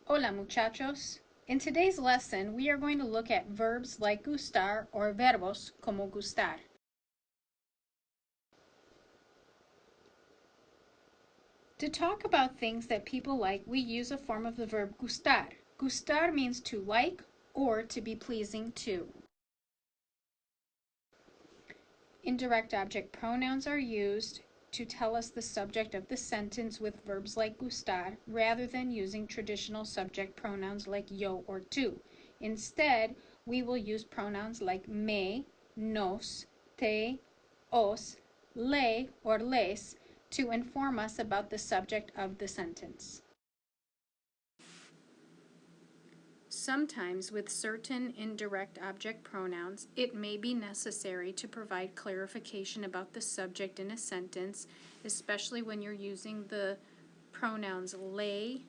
Hola muchachos! In today's lesson, we are going to look at verbs like gustar or verbos como gustar. To talk about things that people like, we use a form of the verb gustar. Gustar means to like or to be pleasing to. Indirect object pronouns are used to tell us the subject of the sentence with verbs like gustar rather than using traditional subject pronouns like yo or tú. Instead, we will use pronouns like me, nos, te, os, le, or les to inform us about the subject of the sentence. Sometimes, with certain indirect object pronouns, it may be necessary to provide clarification about the subject in a sentence, especially when you're using the pronouns le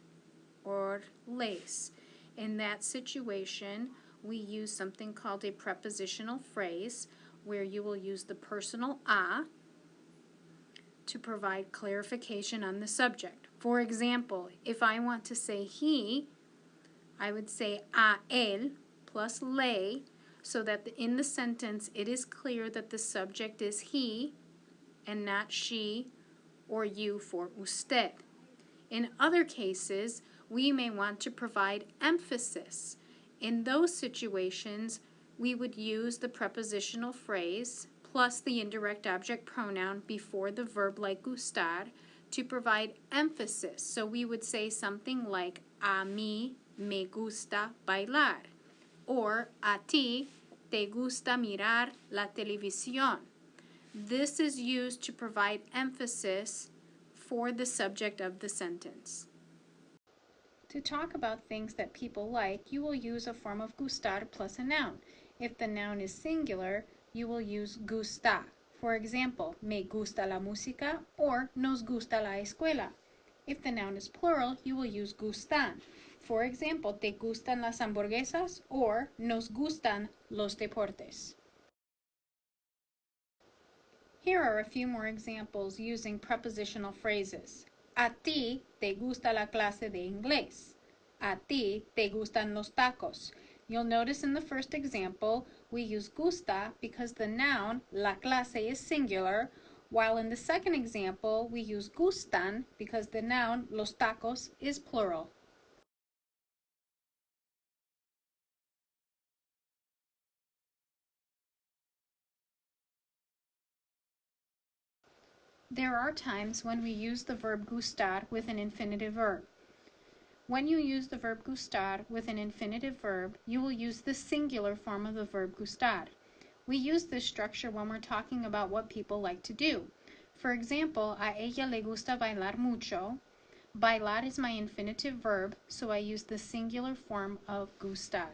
or les. In that situation, we use something called a prepositional phrase, where you will use the personal a to provide clarification on the subject. For example, if I want to say he, I would say a él plus le, so that in the sentence it is clear that the subject is he and not she or you for usted. In other cases, we may want to provide emphasis. In those situations, we would use the prepositional phrase plus the indirect object pronoun before the verb like gustar to provide emphasis. So we would say something like a mí me gusta bailar, or a ti te gusta mirar la televisión. This is used to provide emphasis for the subject of the sentence. To talk about things that people like, you will use a form of gustar plus a noun. If the noun is singular, you will use gusta. For example, me gusta la música or nos gusta la escuela. If the noun is plural, you will use gustan. For example, te gustan las hamburguesas or nos gustan los deportes. Here are a few more examples using prepositional phrases. A ti te gusta la clase de inglés. A ti te gustan los tacos. You'll notice in the first example, we use gusta because the noun, la clase, is singular, while in the second example, we use gustan because the noun, los tacos, is plural. There are times when we use the verb gustar with an infinitive verb. When you use the verb gustar with an infinitive verb, you will use the singular form of the verb gustar. We use this structure when we're talking about what people like to do. For example, a ella le gusta bailar mucho. Bailar is my infinitive verb, so I use the singular form of gustar.